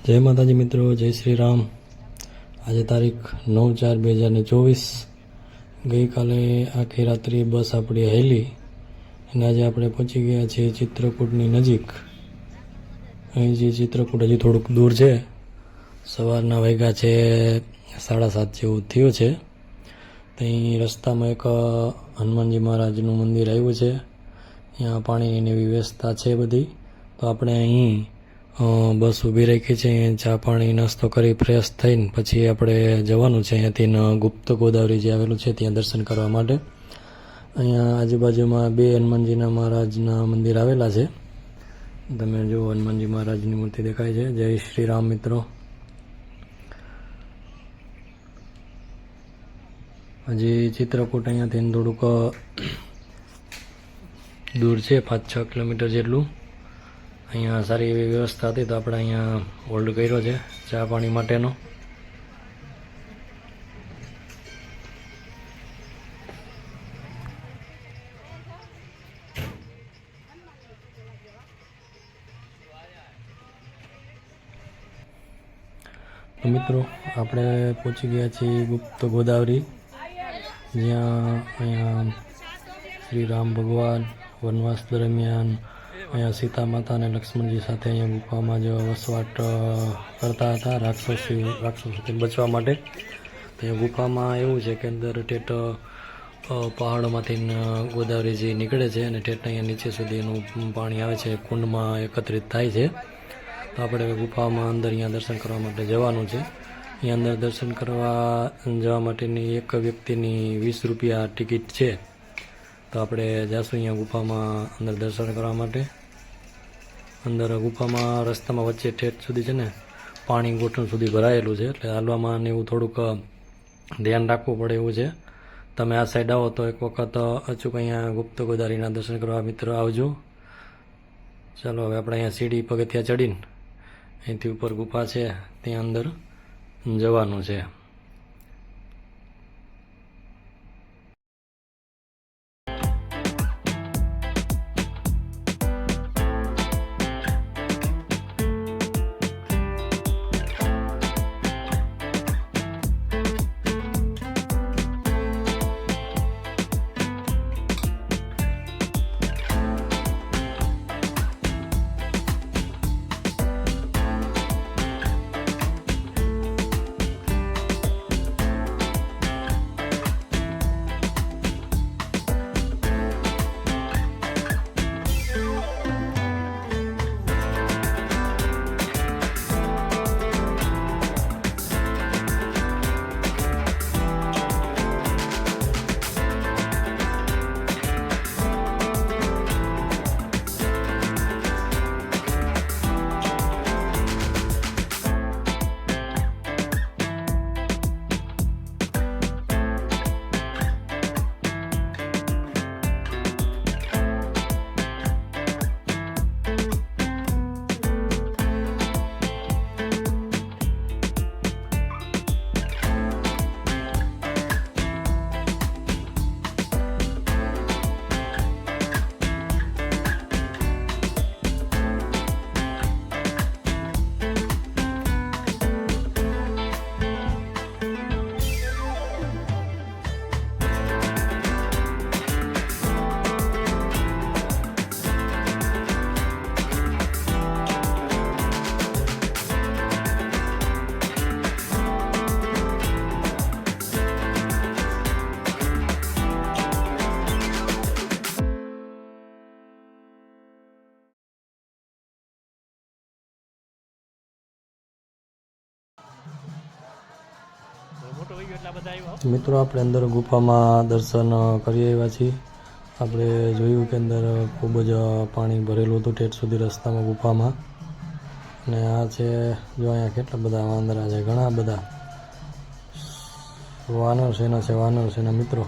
જય માતાજી મિત્રો, જય શ્રી રામ। આજે તારીખ 9/4/2024। ગઈકાલે આખી રાત્રિ બસ આપણી હેલી અને આજે આપણે પહોંચી ગયા છીએ ચિત્રકૂટની નજીક। અહીં જે ચિત્રકૂટ હજી થોડુંક દૂર છે। સવારના વાગ્યા છે 7:30 જેવું થયું છે। ત્યાં રસ્તામાં એક હનુમાનજી મહારાજનું મંદિર આવ્યું છે। ત્યાં પાણીની એવી વ્યવસ્થા છે બધી। તો આપણે અહીં બસ ઊભી રાખી છે। અહીંયા ચા પાણી નાસ્તો કરી ફ્રેશ થઈને પછી આપણે જવાનું છે અહીંયાથી ગુપ્ત ગોદાવરી જે આવેલું છે ત્યાં દર્શન કરવા માટે। અહીંયા આજુબાજુમાં 2 હનુમાનજીના મહારાજના મંદિર આવેલા છે। તમે જો હનુમાનજી મહારાજની મૂર્તિ દેખાય છે। જય શ્રી રામ મિત્રો। હજી ચિત્રકૂટ અહીંયાથી થોડુંક દૂર છે, 5-6 કિલોમીટર જેટલું। અહીંયા સારી એવી વ્યવસ્થા હતી તો આપણે અહીંયા હોલ્ડ કર્યો છે ચા પાણી માટેનો। તો મિત્રો આપણે પહોંચી ગયા છીએ ગુપ્ત ગોદાવરી, જ્યાં અહીંયા શ્રી રામ ભગવાન વનવાસ દરમિયાન અહીંયા સીતા માતા અને લક્ષ્મણજી સાથે અહીંયા ગુફામાં જ વસવાટ કરતા હતા રાક્ષસોથી બચવા માટે। તો એ ગુફામાં એવું છે કે અંદર ઠેઠ પહાડોમાંથી ગોદાવરીજી નીકળે છે અને ઠેઠ અહીંયા નીચે સુધીનું પાણી આવે છે, કુંડમાં એકત્રિત થાય છે। તો આપણે ગુફામાં અંદર અહીંયા દર્શન કરવા માટે જવાનું છે। અહીંયા અંદર દર્શન કરવા જવા માટેની એક વ્યક્તિની 20 રૂપિયા ટિકિટ છે। તો આપણે જાશું અહીંયા ગુફામાં અંદર દર્શન કરવા માટે। અંદર ગુફામાં રસ્તામાં વચ્ચે ઠેઠ સુધી છે ને પાણી ઘૂંટણ સુધી ભરાયેલું છે, એટલે હાલવામાં ને એવું થોડુંક ધ્યાન રાખવું પડે એવું છે। તમે આ સાઈડ આવો તો એક વખત અચૂક અહીંયા ગુપ્ત ગોદાવરીના દર્શન કરવા મિત્રો આવજો। ચાલો હવે આપણે અહીંયા સીડી પગથિયા ચડીને અહીંથી ઉપર ગુફા છે ત્યાં અંદર જવાનું છે। મિત્રો આપણે અંદર ગુફામાં દર્શન કરી આવ્યા છીએ। આપણે જોયું કે અંદર ખૂબ જ પાણી ભરેલું હતું ઠેઠ સુધી રસ્તામાં ગુફામાં। અને આ છે જો અહીંયા કેટલા બધા વાંદરા છે, ઘણા બધા વાનર સેના છે। વાનર સેના મિત્રો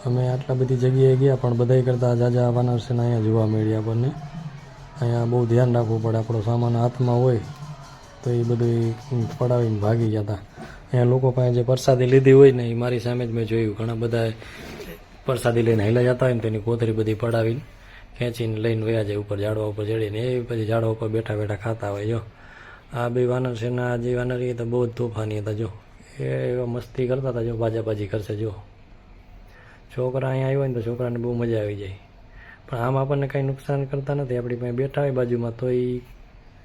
અમે આટલા બધી જગ્યાએ ગયા પણ બધાય કરતાં જાજા વાનર સેના અહીંયા જોવા મળી આપણને। અહીંયા બહુ ધ્યાન રાખવું પડે, આપણો સામાન હાથમાં હોય તો એ બધું પડાવીને ભાગી જતા। અહીંયા લોકો પાસે જે પ્રસાદી લીધી હોય ને એ મારી સામે જ મેં જોયું, ઘણા બધા પ્રસાદી લઈને હેલા જતા હોય ને તેની કોથળી બધી પડાવીને ખેંચીને લઈને વયા જાય ઉપર ઝાડવા ઉપર ચડીને, એ પછી ઝાડવા ઉપર બેઠા બેઠા ખાતા હોય। જો આ બે વાનર છે ને આ જે વાનર એ તો બહુ જ તોફાની હતા. જો એ એવા મસ્તી કરતા હતા. જો બાજાબાજી કરશે. જો છોકરા અહીંયા આવ્યો ને તો છોકરાને બહુ મજા આવી જાય. પણ આમ આપણને કાંઈ નુકસાન કરતા નથી. આપણી પાસે બેઠા હોય બાજુમાં તો એ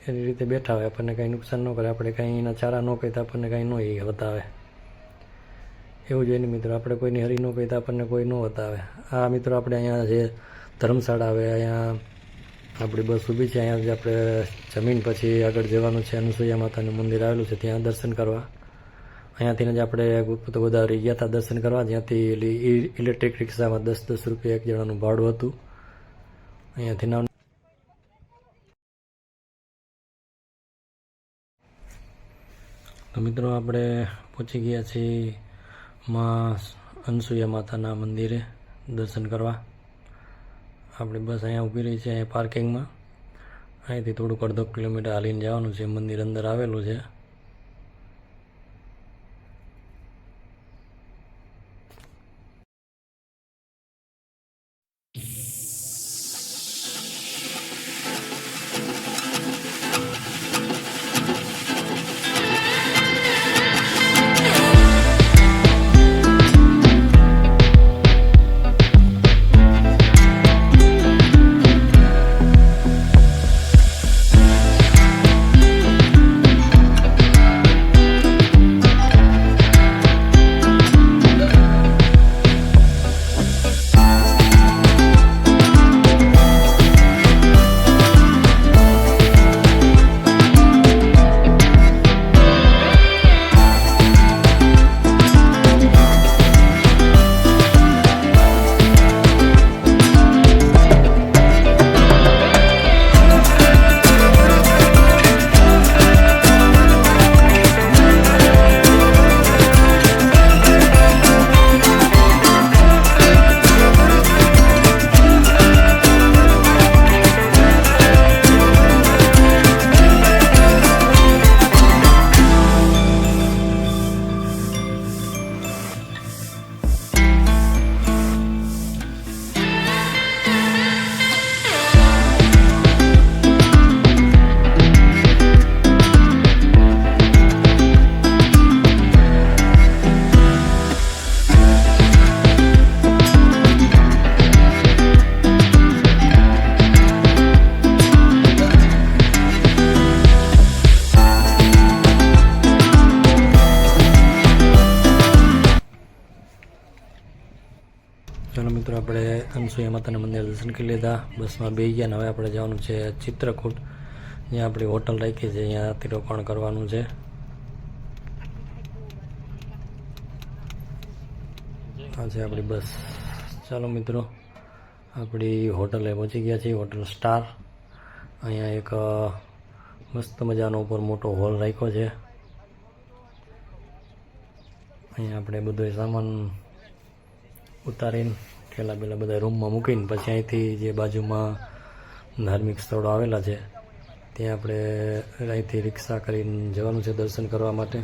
એની રીતે બેઠા હોય, આપણને કાંઈ નુકસાન ન કરે. આપણે કાંઈ એના ચારા ન કહી તો આપણને કાંઈ ન એ બતાવે. એવું જ એને મિત્રો આપણે કોઈની હરી ન કહી તો આપણને કોઈ ન બતાવે. આ મિત્રો આપણે અહીંયા જે ધર્મશાળા આવે અહીંયા આપણી બસ ઊભી છે. અહીંયા જે આપણે જમીન પછી આગળ જવાનું છે. અનસુયા માતાનું મંદિર આવેલું છે, ત્યાં દર્શન કરવા. અહીંયાથી જ આપણે ગુપ્ત ગોદાવરી ગયા હતા દર્શન કરવા, જ્યાંથી ઇલેક્ટ્રિક રિક્ષામાં 10-10 રૂપિયા એક જણાનું ભાડું હતું. અહીંયાથી નામ તો મિત્રો આપણે પહોંચી ગયા છીએ માં અનસુયા માતાના મંદિરે દર્શન કરવા. આપણી બસ અહીંયા ઊભી રહી છે અહીંયા પાર્કિંગમાં. અહીંથી થોડુંક અડધો કિલોમીટર હાલીને જવાનું છે. મંદિર અંદર આવેલું છે. ચાલો મિત્રો આપણે અનસુયા માતાના મંદિર દર્શન કરી લીધા. બસમાં બેસી ગયા ને હવે આપણે જવાનું છે ચિત્રકૂટ, જ્યાં આપણી હોટલ રાખી છે. અહીંયાથી રોકાણ કરવાનું છે. આ છે આપણી બસ. ચાલો મિત્રો આપણી હોટલે પહોંચી ગયા છીએ, હોટલ સ્ટાર. અહીંયા એક મસ્ત મજાનો ઉપર મોટો હોલ રાખ્યો છે. અહીંયા આપણે બધો સામાન ઉતારીને ઠેલા બેલા બધા રૂમમાં મૂકીને પછી અહીંથી જે બાજુમાં ધાર્મિક સ્થળો આવેલા છે ત્યાં આપણે અહીંથી રિક્ષા કરીને જવાનું છે દર્શન કરવા માટે.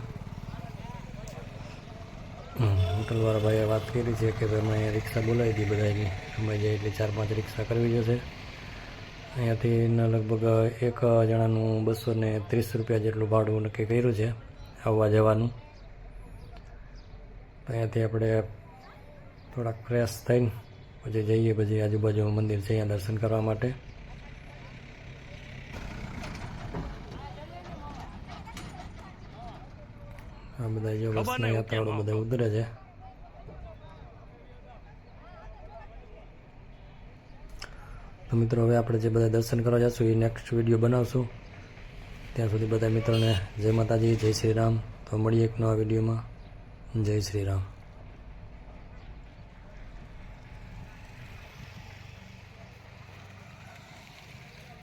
હોટલવાળા ભાઈએ વાત કરી છે કે ભાઈ અમે અહીંયા રિક્ષા બોલાવી હતી બધાની, અમે જાય એટલે 4-5 રિક્ષા કરવી જશે. અહીંયાથી લગભગ એક જણાનું 230 રૂપિયા જેટલું ભાડું નક્કી કર્યું છે આવવા જવાનું. અહીંયાથી આપણે થોડાક ફ્રેશ થઈને પછી જઈએ પછી આજુબાજુમાં મંદિર છે અહીંયા દર્શન કરવા માટે. આ બધા જો બસના યાત્રાળુ બધા ઉતરે છે. તો મિત્રો હવે આપણે જે બધા દર્શન કરવા જઈશું એ નેક્સ્ટ વિડીયો બનાવશું. ત્યાં સુધી બધા મિત્રોને જય માતાજી, જય શ્રી રામ. તો મળીએ એક નવા વિડીયોમાં. જય શ્રી રામ.